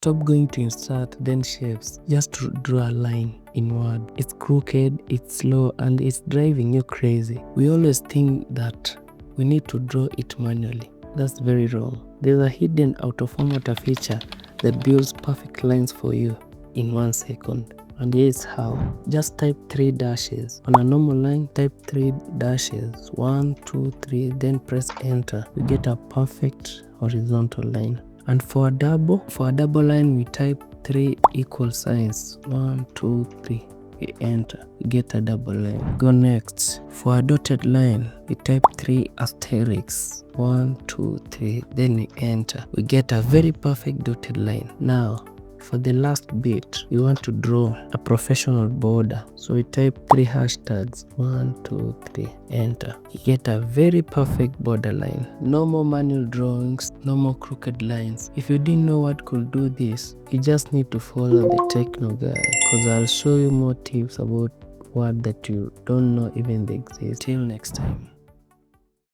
Stop going to insert then shapes. Just draw a line in Word. It's crooked, it's slow, and it's driving you crazy. We always think that we need to draw it manually. That's very wrong. There's a hidden AutoFormat feature that builds perfect lines for you in 1 second. And here's how. Just type 3 dashes. On a normal line, type 3 dashes. 1, 2, 3, then press enter. You get a perfect horizontal line. And for a double line, we type 3 equal signs. 1, 2, 3. You enter. You get a double line. Go next. For a dotted line, we type 3 asterisks. 1, 2, 3. Then you enter. We get a very perfect dotted line. Now, for the last bit, you want to draw a professional border. So we type 3 hashtags. 1, 2, 3. Enter. You get a very perfect border line. No more manual drawings, no more crooked lines. If you didn't know what could do this, you just need to follow the Tecknow guy, because I'll show you more tips about Word that you don't know even they exist. Till next time.